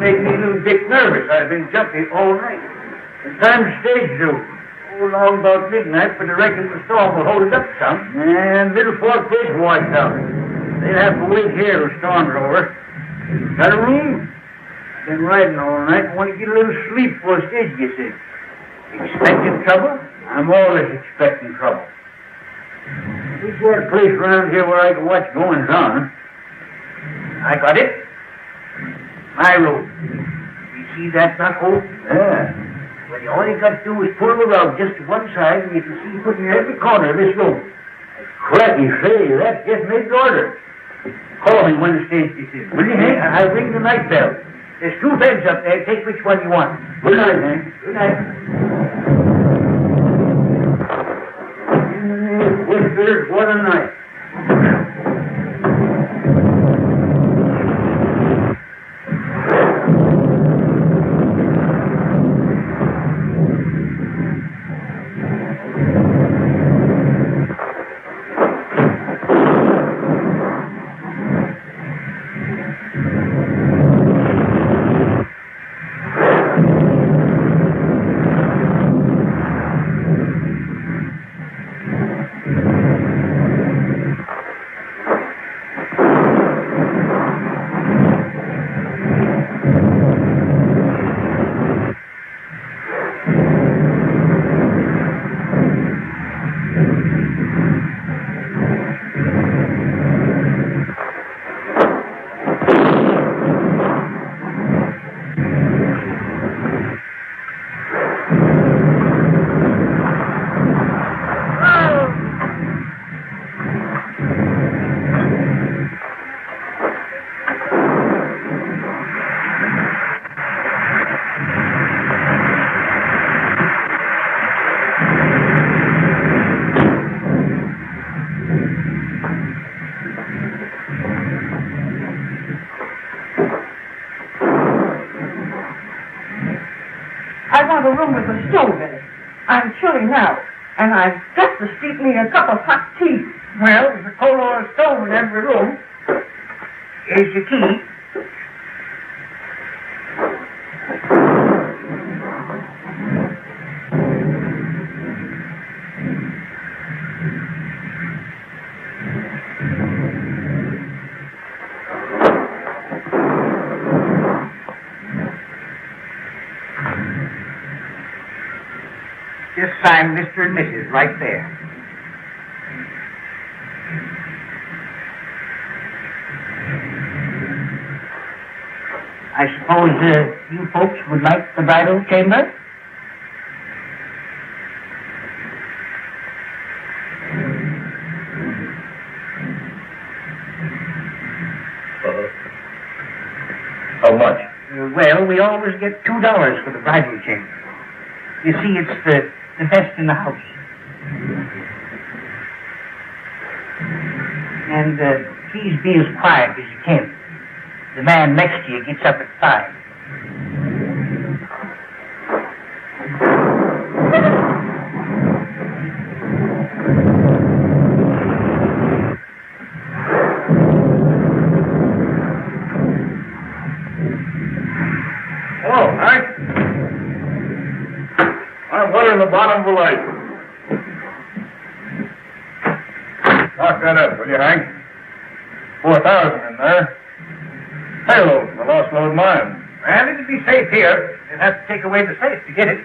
made me a little bit nervous. I've been jumpy all night. The time's stage due. Along about midnight, but I reckon the storm will hold it up some. And Middle Fork Bridge washed out. They'll have to wait here till the storm's over. Got a room? I've been riding all night and want to get a little sleep before the stage gets in. Expecting trouble? I'm always expecting trouble. We've got a place around here where I can watch goings on. I got it. My room. You see that knuckle? Yeah. Well, all you got to do is pull the rug just to one side, and you can see put in every corner of this room. Cracky, say, that's just made to order. Call me when the stage gets in. Will you, Hank? I'll ring the night bell. There's 2 beds up there. Take which one you want. Good night, Hank. Good night. Whispers, what a night. A room with a stove in it. I'm chilly now, and I've got to steep me a cup of hot tea. Well, there's a coal oil stove in every room. Here's your key. Just sign Mr. and Mrs. right there. I suppose you folks would like the bridal chamber? How much? Well, we always get $2 for the bridal chamber. You see, it's the best in the house. And please be as quiet as you can. The man next to you gets up at 5. Hello, Hank. I'm watering the bottom of the light. Lock that up, will you, Hank? 4,000 in there. Payload from the Lost Load mine. Well, it'll be safe here. You'll have to take away the safe to get it.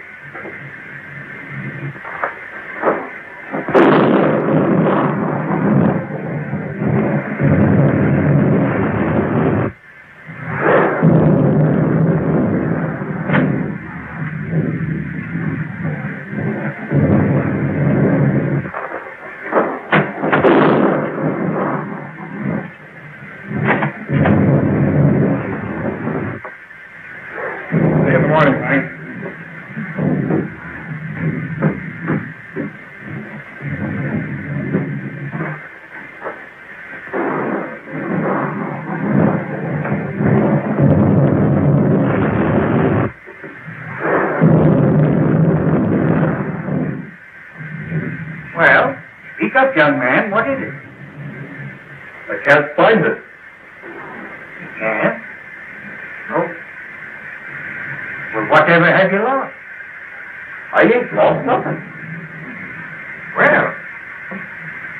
Well, speak up, young man. What is it? I can't find it. You can't? No. Whatever have you lost? I ain't lost nothing. Well,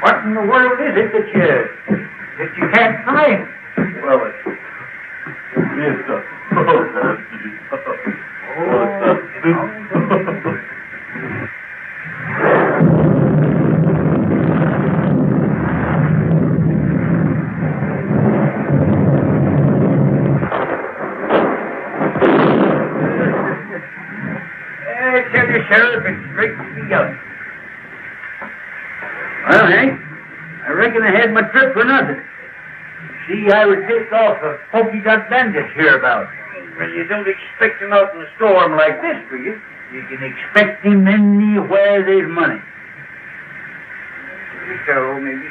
what in the world is it that you can't find? Well, it's I tell you, Sheriff, it's straight to the yellow. Well, Hank, I reckon I had my trip for nothing. See, I was tipped off of Pokey got bandits hereabouts. Well, you don't expect him out in a storm like this, do you? You can expect him anywhere there's money. So, maybe.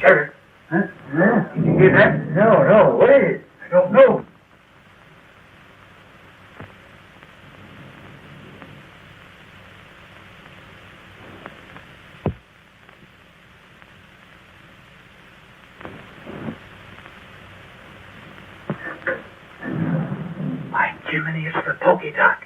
Sheriff. Huh? Did you hear that? No. What is it? I don't know. My Jiminy, it's the Pokey Doc.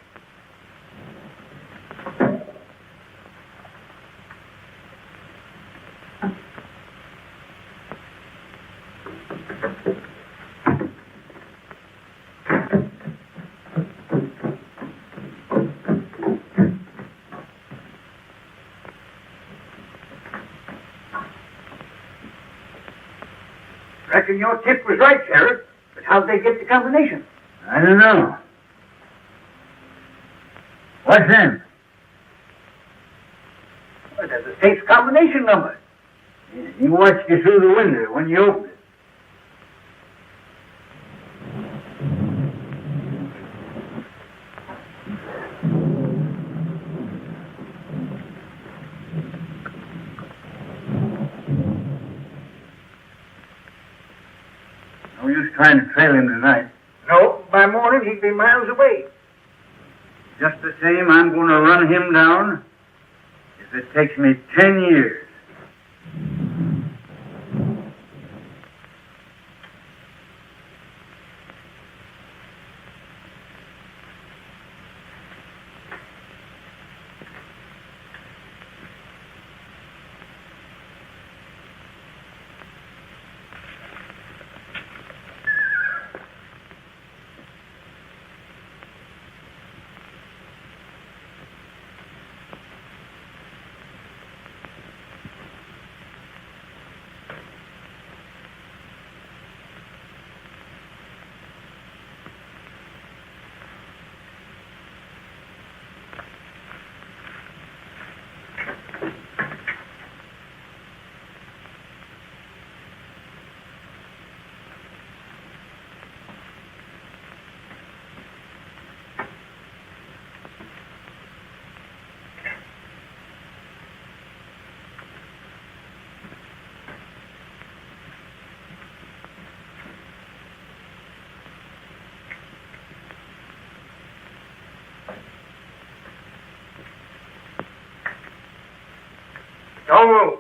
Reckon your tip was right, Sheriff. But how'd they get the combination? I don't know. What's them? Well, that's the safe's combination number. He watched you through the window when you opened it. No use trying to trail him tonight. No, by morning he'd be miles away. Just the same, I'm going to run him down if it takes me 10 years. Don't move.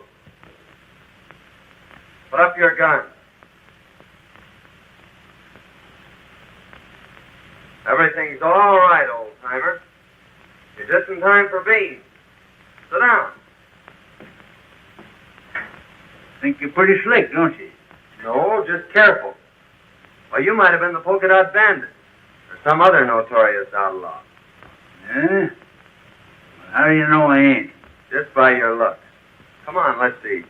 Put up your gun. Everything's all right, old-timer. You're just in time for beans. Sit down. Think you're pretty slick, don't you? No, just careful. Or you might have been the polka dot bandit. Or some other notorious outlaw. Yeah? How do you know I ain't? Just by your looks. Come on, let's see.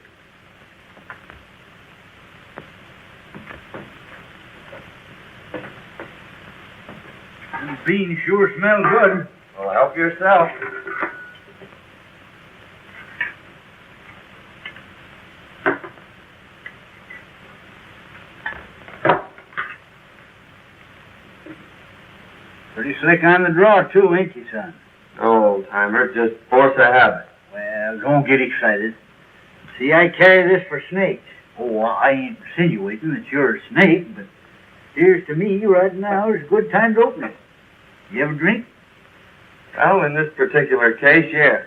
Them beans sure smell good. Well, help yourself. Pretty slick on the draw, too, ain't you, son? No, old-timer, just force of habit. Well, don't get excited. See, I carry this for snakes. Oh, I ain't insinuating that you're a snake, but here's to me right now is a good time to open it. You ever drink? Well, in this particular case, yes.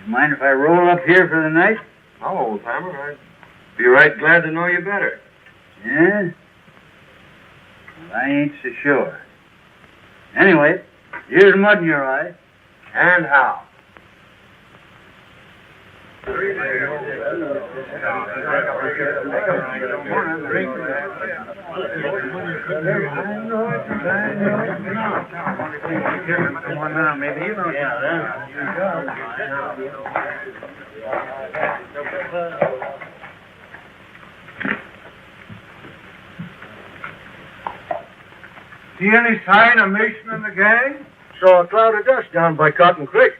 You mind if I roll up here for the night? Oh, old-timer, I'd be right glad to know you better. Yeah? Well, I ain't so sure. Anyway, here's mud in your eye. And how? See any sign of Mason and the gang? Saw a cloud of dust down by Cotton Creek.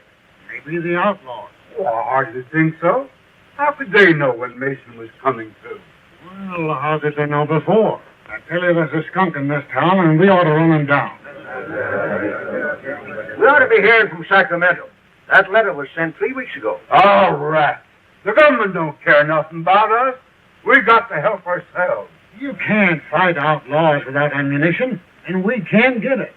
Maybe the outlaws. Well, I hardly think so. How could they know when Mason was coming through? Well, how did they know before? I tell you, there's a skunk in this town, and we ought to run him down. We ought to be hearing from Sacramento. That letter was sent 3 weeks ago. All right. The government don't care nothing about us. We got to help ourselves. You can't fight outlaws without ammunition, and we can get it.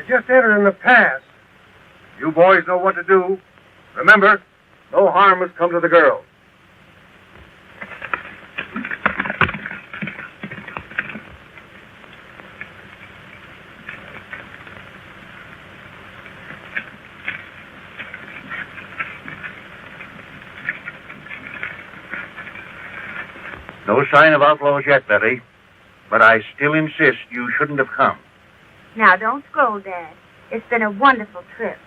Just entering the pass. You boys know what to do. Remember, no harm has come to the girls. No sign of outlaws yet, Betty. But I still insist you shouldn't have come. Now, don't scold, Dad. It's been a wonderful trip.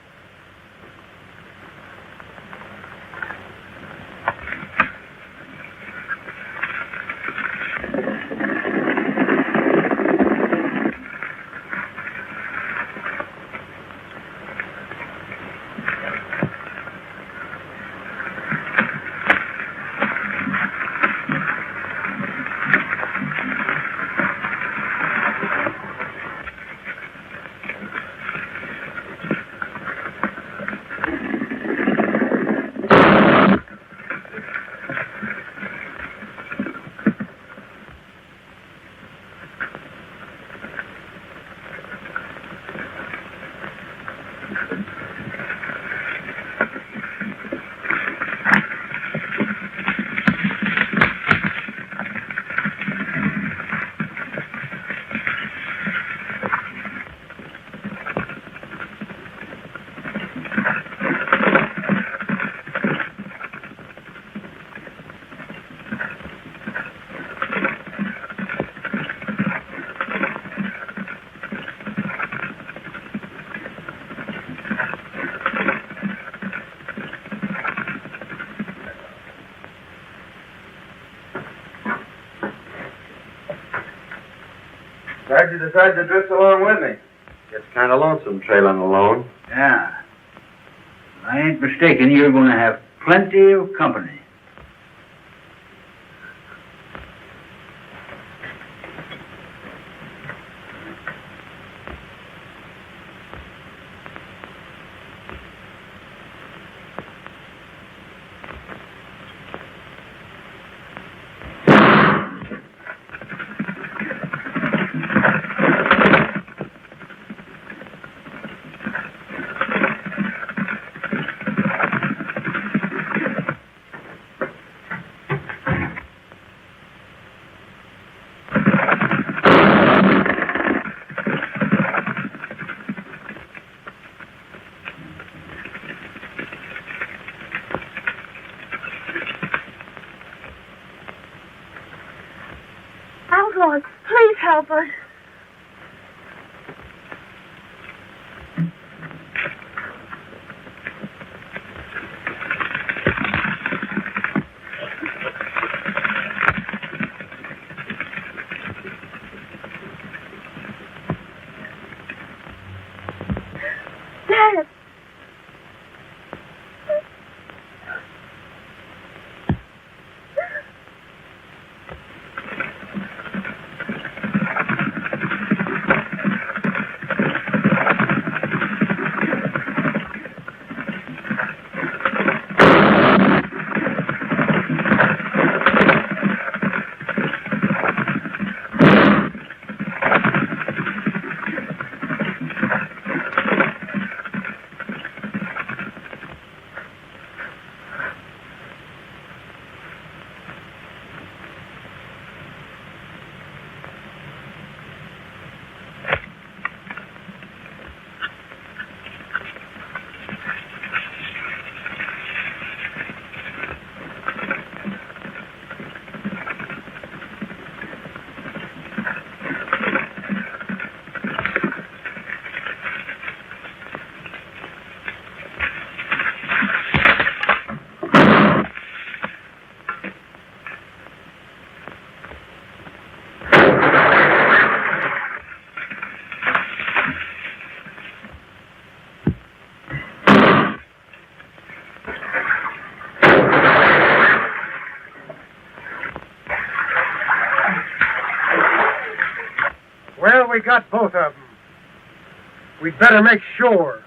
Glad you decided to drift along with me. Gets kind of lonesome trailing alone. Yeah. If I ain't mistaken, you're going to have plenty of company. help us. Dad. Well, we got both of them. We'd better make sure.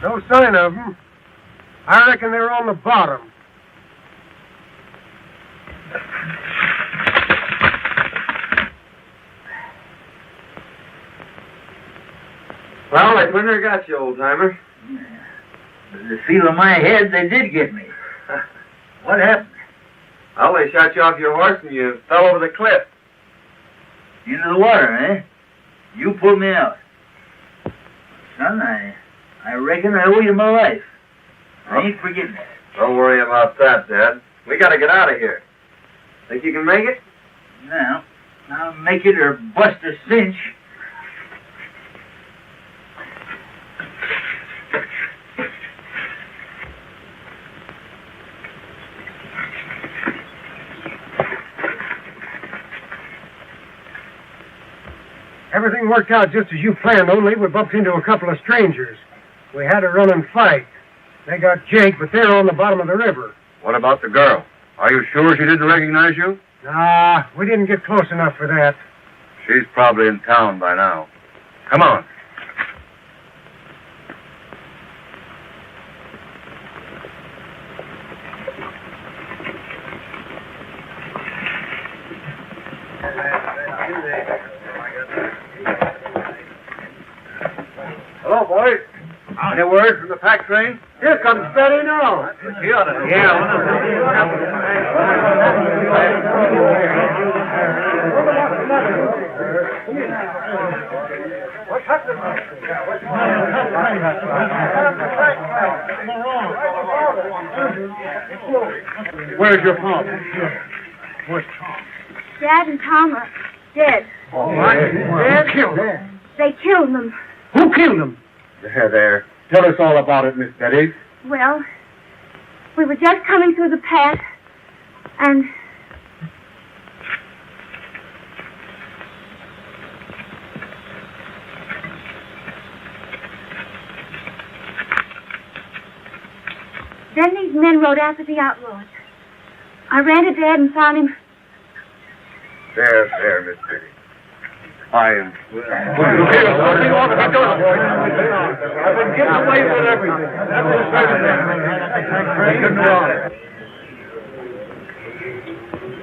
No sign of them. I reckon they're on the bottom. Well, I couldn't have got you, old-timer. The feel of my head, they did get me. What happened? Well, they shot you off your horse and you fell over the cliff. Into the water, eh? You pulled me out. Son, I reckon I owe you my life. I ain't forgetting it. Don't worry about that, Dad. We gotta get out of here. Think you can make it? Now, I'll make it or bust a cinch. Everything worked out just as you planned, only we bumped into a couple of strangers. We had a running fight. They got Jake, but they're on the bottom of the river. What about the girl? Are you sure she didn't recognize you? Nah, we didn't get close enough for that. She's probably in town by now. Come on. Hello, boys. Any word from the pack train? Here comes Betty now. What's happening? Where's your father? Where's Tom? Dad and Tom are dead. Oh, what? Dad killed him. They killed them. Who killed him? There. Tell us all about it, Miss Betty. Well, we were just coming through the pass, and then these men rode after the outlaws. I ran to Dad and found him. There, Miss Betty. I am. I've been getting away with everything.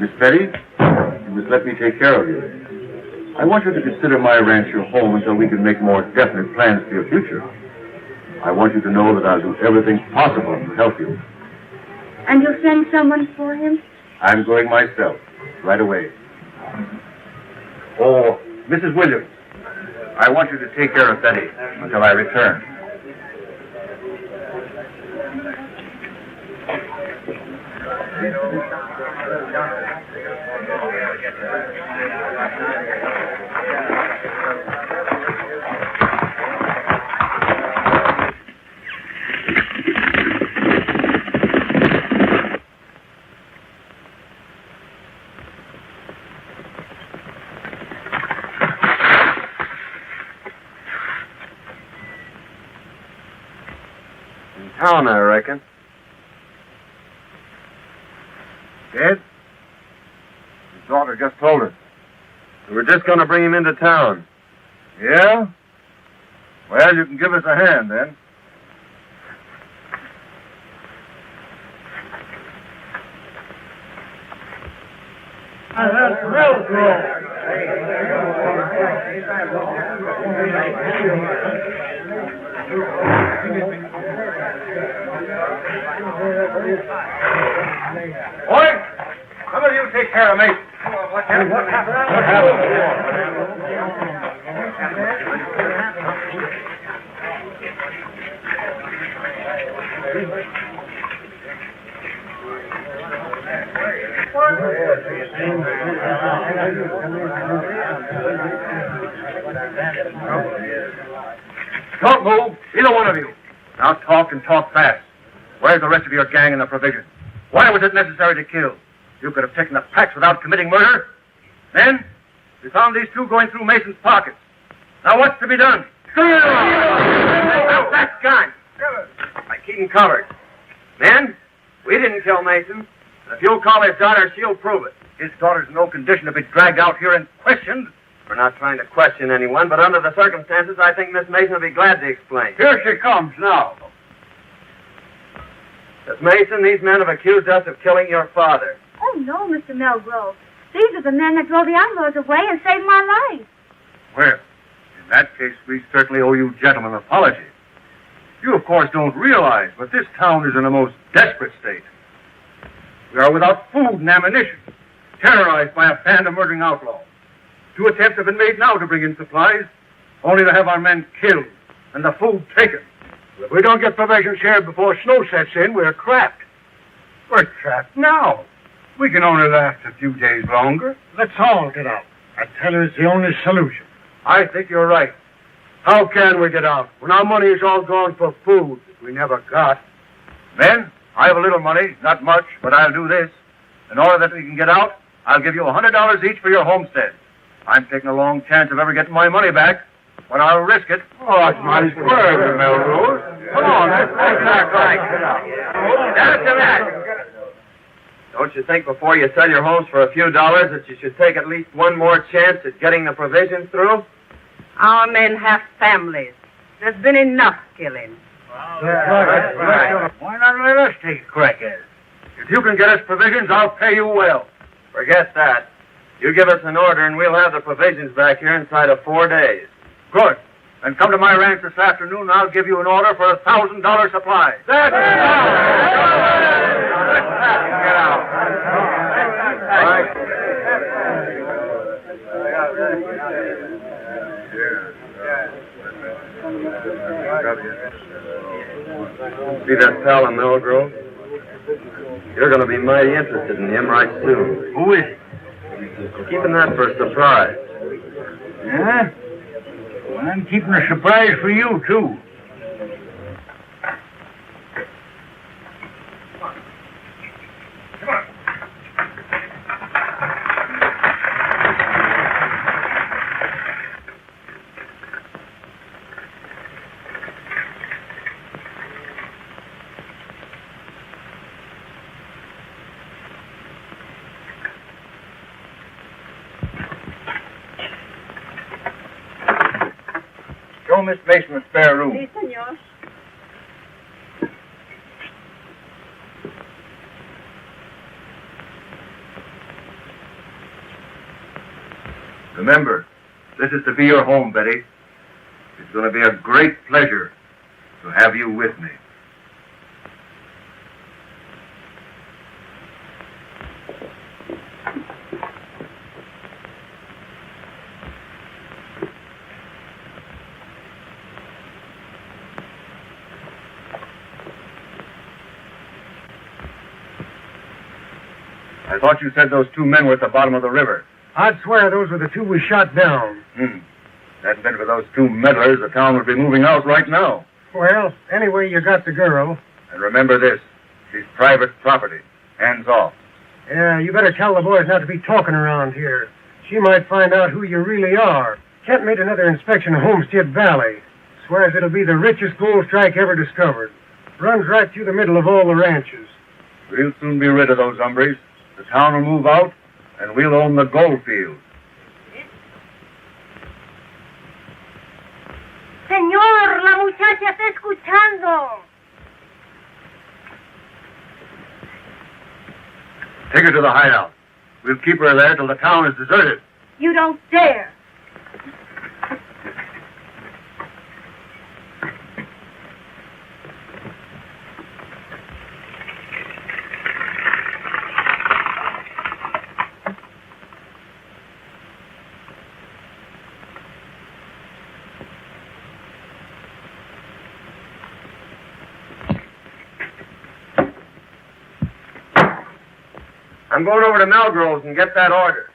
Miss Betty, you must let me take care of you. I want you to consider my ranch your home until we can make more definite plans for your future. I want you to know that I'll do everything possible to help you. And you'll send someone for him? I'm going myself, right away. Oh, Mrs. Williams, I want you to take care of Betty until I return. In town, I reckon. Dead? His daughter just told us. We were just going to bring him into town. Yeah? Well, you can give us a hand, then. Boy, some of you take care of me. What happened? Don't move, either one of you. Now talk and talk fast. Where's the rest of your gang and the provisions? Why was it necessary to kill? You could have taken the packs without committing murder. Then, we found these two going through Mason's pockets. Now what's to be done? Out that gun! I keep him covered. Men, we didn't kill Mason. And if you'll call his daughter, she'll prove it. His daughter's in no condition to be dragged out here and questioned. We're not trying to question anyone, but under the circumstances, I think Miss Mason will be glad to explain. Here she comes now. Miss Mason, these men have accused us of killing your father. Oh, no, Mr. Melgrove. These are the men that drove the outlaws away and saved my life. Well, in that case, we certainly owe you gentlemen an apology. You, of course, don't realize, but this town is in a most desperate state. We are without food and ammunition, terrorized by a band of murdering outlaws. 2 attempts have been made now to bring in supplies, only to have our men killed and the food taken. If we don't get provisions here before snow sets in, we're trapped. We're trapped now. We can only last a few days longer. Let's all get out. I tell you, it's the only solution. I think you're right. How can we get out when our money is all gone for food we never got? Men, I have a little money, not much, but I'll do this. In order that we can get out, I'll give you $100 each for your homestead. I'm taking a long chance of ever getting my money back, but I'll risk it. Oh, that's mighty square, Melrose. Come on, that's not right. Down to that. Don't you think before you sell your homes for a few dollars that you should take at least one more chance at getting the provisions through? Our men have families. There's been enough killing. That's right. Why not let us take a crack at it? If you can get us provisions, I'll pay you well. Forget that. You give us an order and we'll have the provisions back here inside of 4 days. Good. Then come to my ranch this afternoon and I'll give you an order for $1,000 supply. That's Get out. All right. See that pal in Millgrove? You're going to be mighty interested in him right soon. Who is it? Keeping that for a surprise. Yeah? Well, I'm keeping a surprise for you, too. Miss Mason a spare room. Si, senor. Remember, this is to be your home, Betty. It's going to be a great pleasure to have you with me. I thought you said those two men were at the bottom of the river. I'd swear those were the two we shot down. Hadn't been for those two meddlers, the town would be moving out right now. Well, anyway, you got the girl. And remember this, she's private property. Hands off. Yeah, you better tell the boys not to be talking around here. She might find out who you really are. Kent made another inspection of Homestead Valley. Swears it'll be the richest gold strike ever discovered. Runs right through the middle of all the ranches. We'll soon be rid of those hombres. The town will move out, and we'll own the gold fields. Señor, la muchacha está escuchando. Take her to the hideout. We'll keep her there till the town is deserted. You don't dare. I'm going over to Melgrove's and get that order.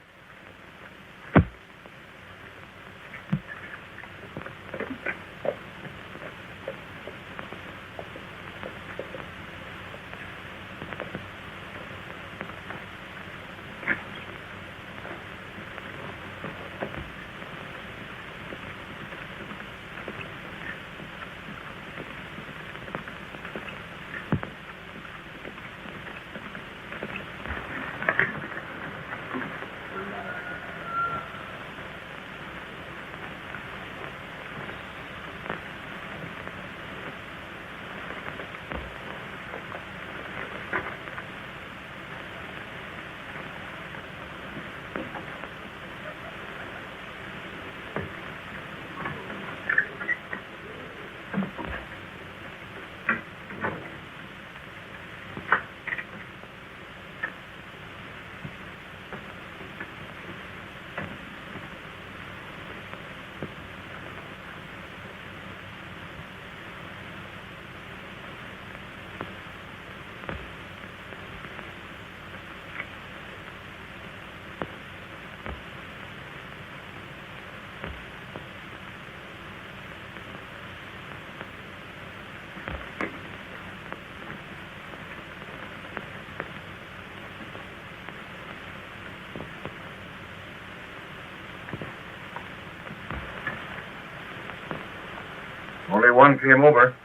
Only one came over.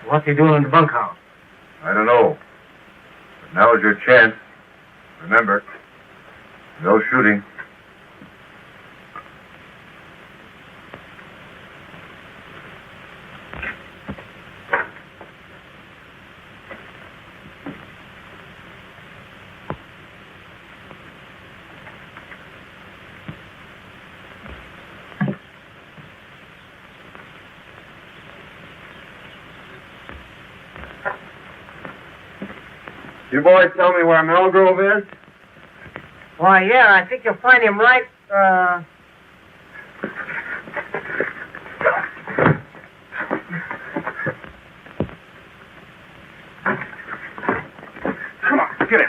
What's he doing in the bunkhouse? I don't know. But now is your chance. Remember, no shooting. You boys tell me where Melgrove is? Why, yeah, I think you'll find him right, Come on, get it.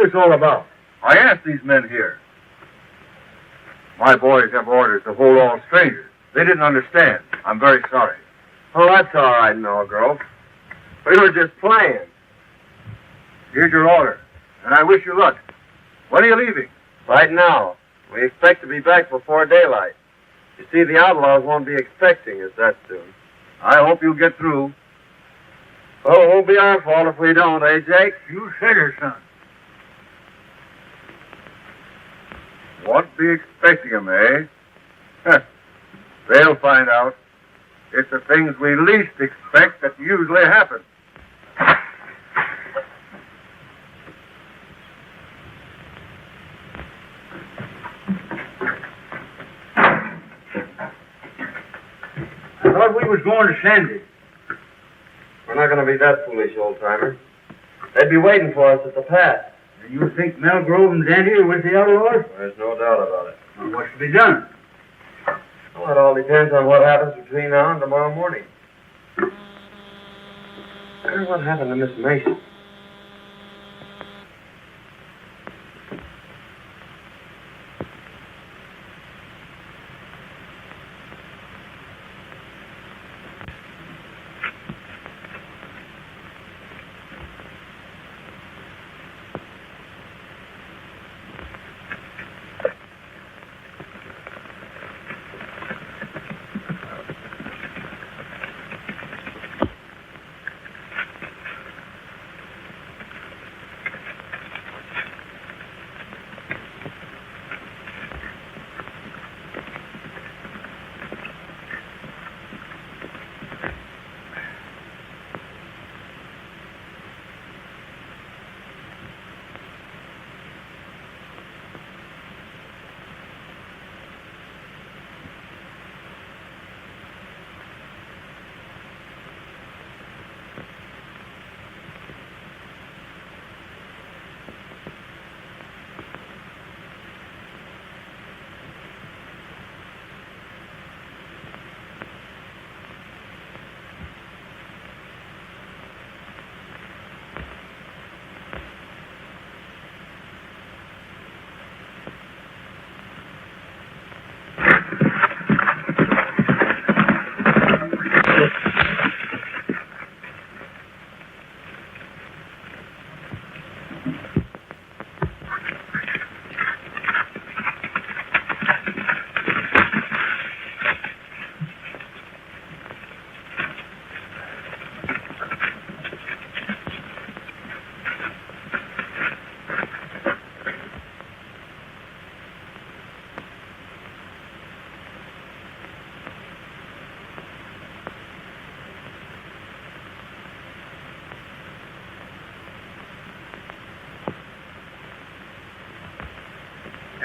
this all about? I asked these men here. My boys have orders to hold all strangers. They didn't understand. I'm very sorry. Oh, that's all right, Grove. We were just playing. Here's your order, and I wish you luck. When are you leaving? Right now. We expect to be back before daylight. You see, the outlaws won't be expecting us that soon. I hope you'll get through. Oh, it won't be our fault if we don't, eh, Jake? You said it, son. Won't be expecting 'em, eh? Huh. They'll find out. It's the things we least expect that usually happen. I thought we was going to send it. We're not going to be that foolish, old-timer. They'd be waiting for us at the pass. And you think Mel Grove and Dandy are with the outlaws? There's no doubt about it. Well, what's to be done? Well, it all depends on what happens between now and tomorrow morning. I wonder what happened to Miss Mason.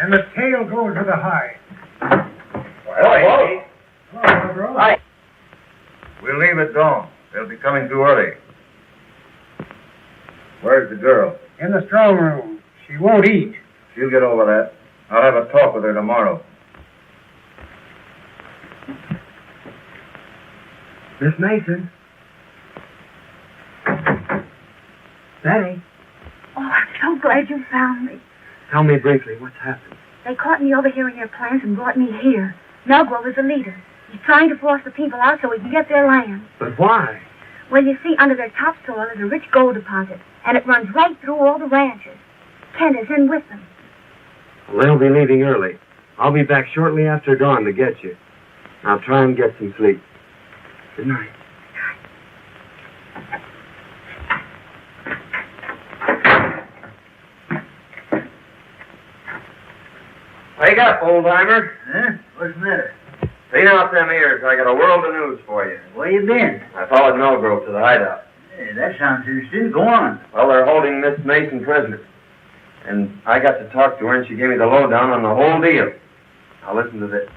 And the tail goes to the hide. Well, Hello, bro. Hi. we'll leave at dawn. They'll be coming too early. Where's the girl? In the strong room. She won't eat. She'll get over that. I'll have a talk with her tomorrow. Miss Mason. Betty. Oh, I'm so glad you found me. Tell me briefly what's happened. They caught me overhearing your plans and brought me here. Melgrove is the leader. He's trying to force the people out so he can get their land. But why? Well, you see, under their topsoil is a rich gold deposit, and it runs right through all the ranches. Kent is in with them. Well, they'll be leaving early. I'll be back shortly after dawn to get you. I'll try and get some sleep. Good night. Wake up, old-timer. Huh? What's the matter? Clean out them ears. I got a world of news for you. Where you been? I followed Melgrove to the hideout. Hey, that sounds interesting. Go on. Well, they're holding Miss Mason prisoner. And I got to talk to her, and she gave me the lowdown on the whole deal. Now listen to this.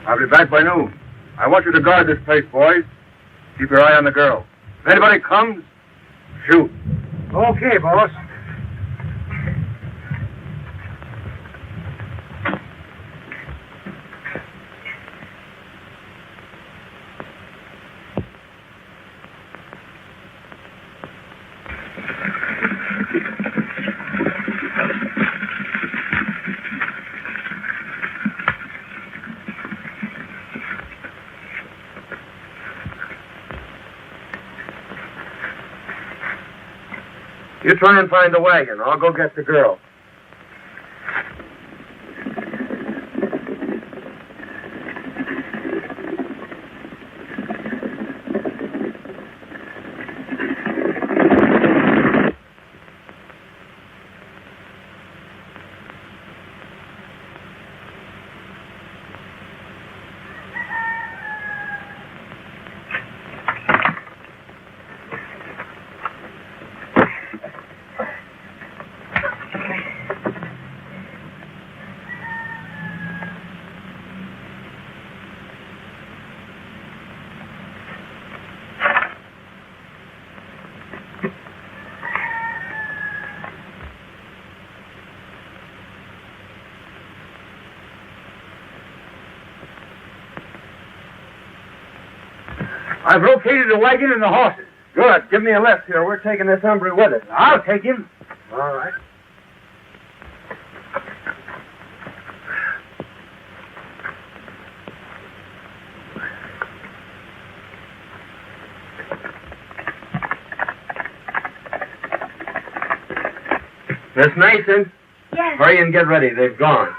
I'll be back by noon. I want you to guard this place, boys. Keep your eye on the girl. If anybody comes, shoot. Okay, boss. You try and find the wagon. I'll go get the girl. I've located the wagon and the horses. Good. Give me a lift here. We're taking this hombre with us. I'll take him. All right. Miss Mason, Yes. hurry and get ready. They've gone.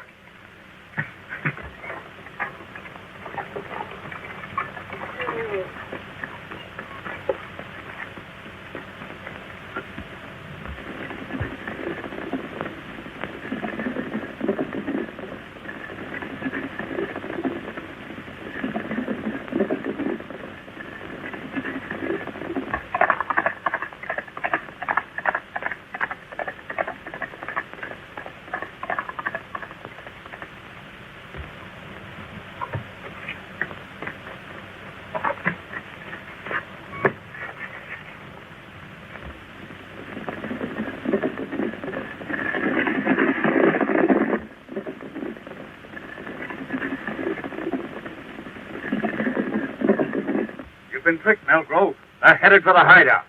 Been tricked, Melgrove. They're headed for the hideout.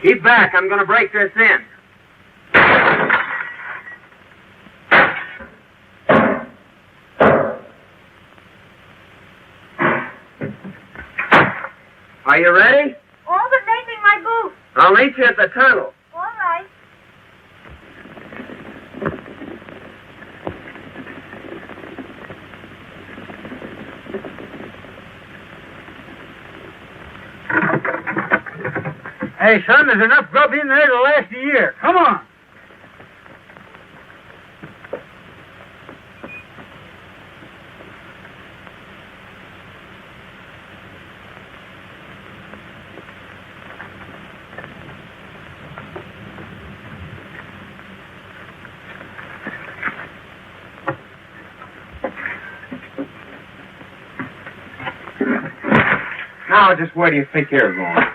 Keep back. I'm going to break this in. Are you ready? All but making my boots. I'll meet you at the tunnel. All right. Hey, son, there's enough grub in there to last a year. Come on. Now, just where do you think you're going?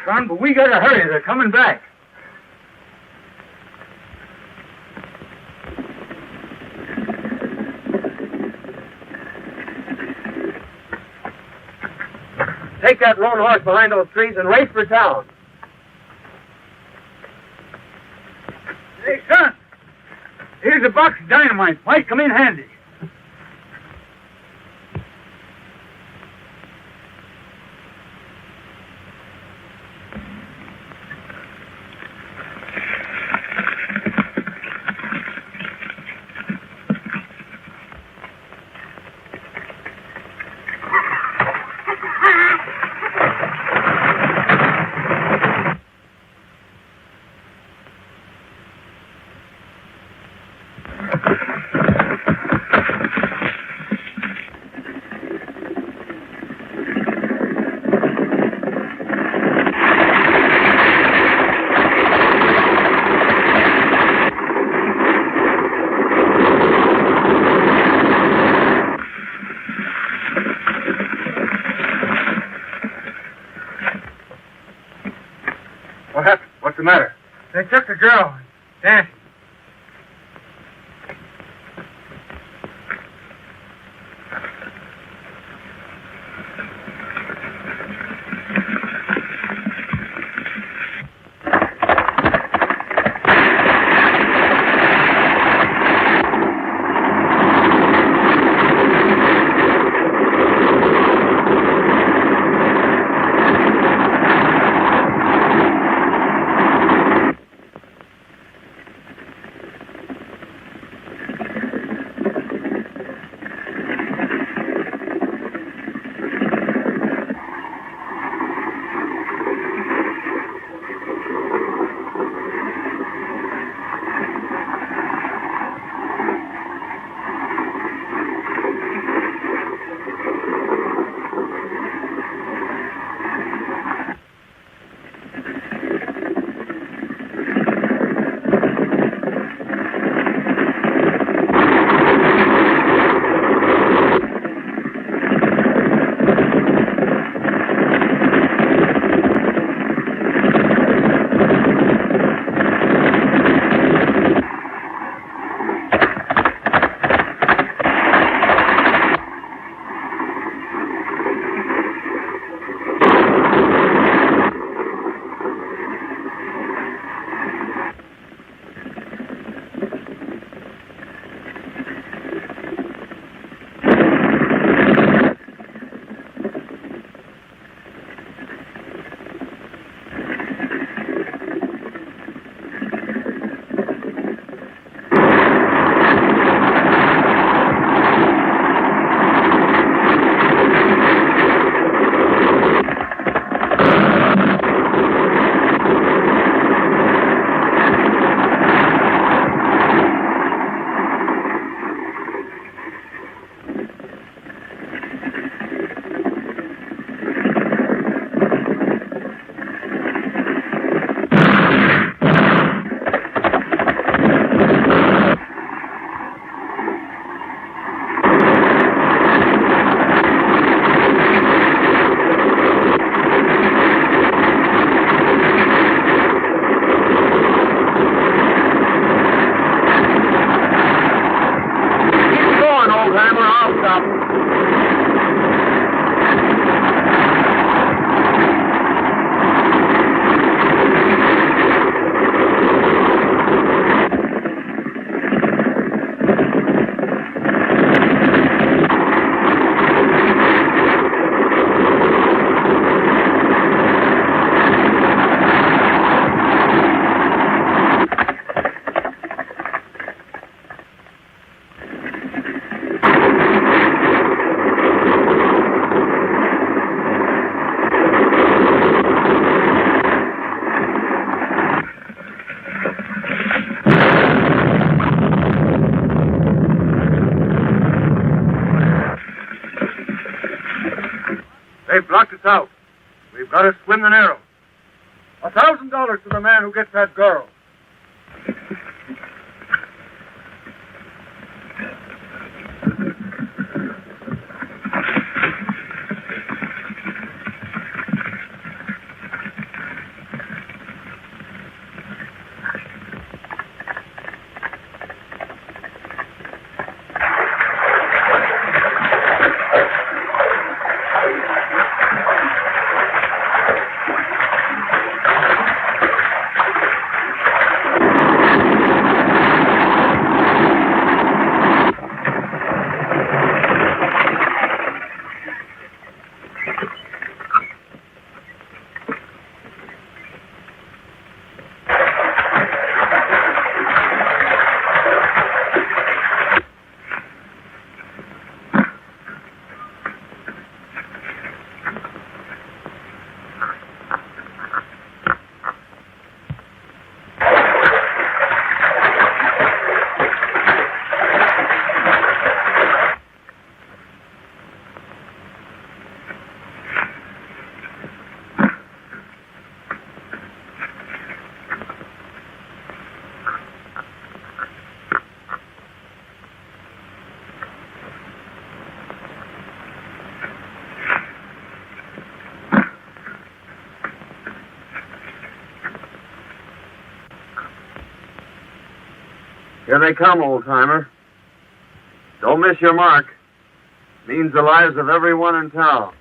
son, but we gotta hurry. They're coming back. Take that lone horse behind those trees and race for town. Hey, son. Here's a box of dynamite. Might come in handy. What happened? What's the matter? They took the girl. Dancing. They've blocked us out. We've got to swim the narrow. $1,000 to the man who gets that girl. Here they come, old-timer. Don't miss your mark. Means the lives of everyone in town.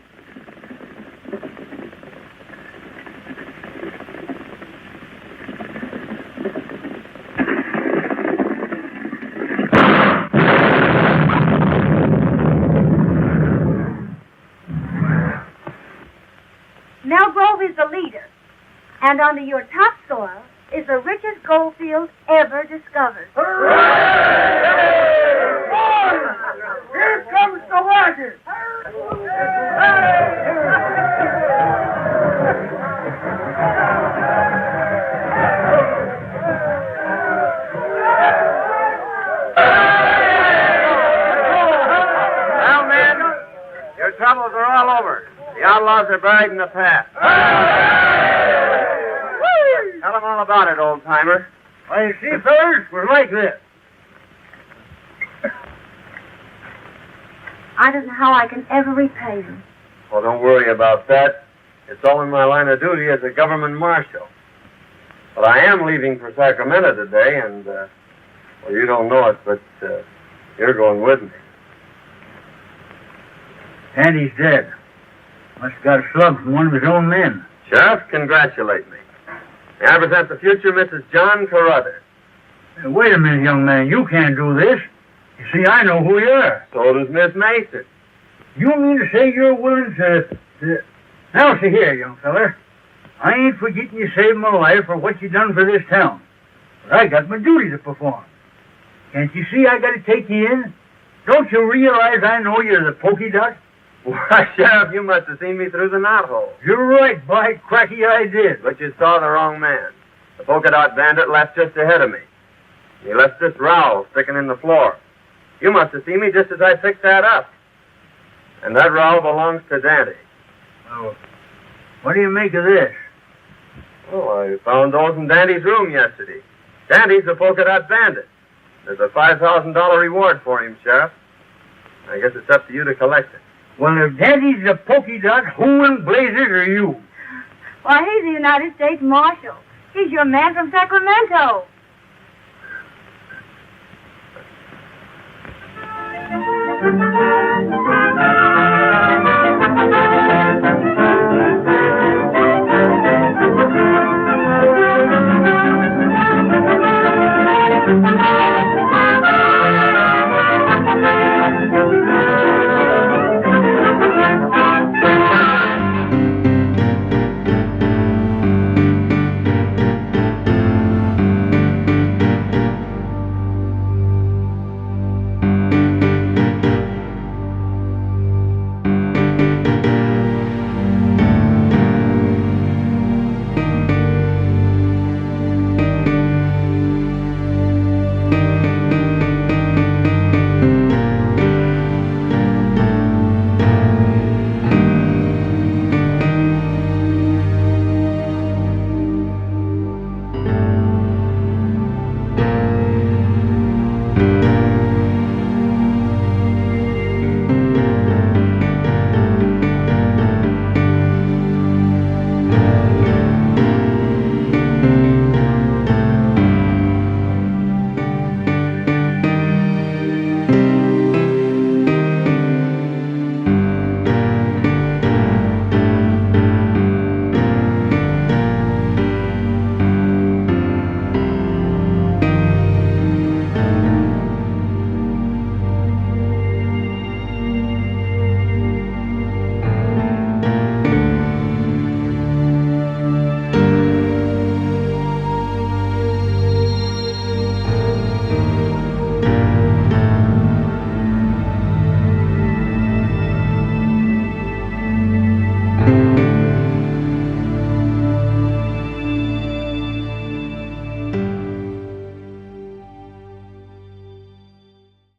Mel Grove is the leader, and under your topsoil is the richest gold field ever discovered. Here comes the wagon! Well, men, your troubles are all over. The outlaws are buried in the past. Tell them all about it, old-timer. Well, you see, fellas, we're like this. I don't know how I can ever repay them. Well, don't worry about that. It's all in my line of duty as a government marshal. But I am leaving for Sacramento today, and, well, you don't know it, but you're going with me. Andy's dead. Must have got a slug from one of his own men. Sheriff, congratulate me. May I present the future Mrs. John Carruthers. Hey, wait a minute, young man. You can't do this. You see, I know who you are. So does Miss Mason. You mean to say you're willing to... Now, see here, young feller. I ain't forgetting you saved my life or what you done for this town. But I got my duty to perform. Can't you see I got to take you in? Don't you realize I know you're the pokey duck? Why, Sheriff, you must have seen me through the knothole. You're right, by cracky I did. But you saw the wrong man. The polka dot bandit left just ahead of me. He left this rowel sticking in the floor. You must have seen me just as I fixed that up. And that rowel belongs to Dante. Well, what do you make of this? Oh, I found those in Dante's room yesterday. Dante's the polka dot bandit. There's a $5,000 reward for him, Sheriff. I guess it's up to you to collect it. Well, if Daddy's the pokey dot, who in blazes are you? Why, he's the United States Marshal. He's your man from Sacramento.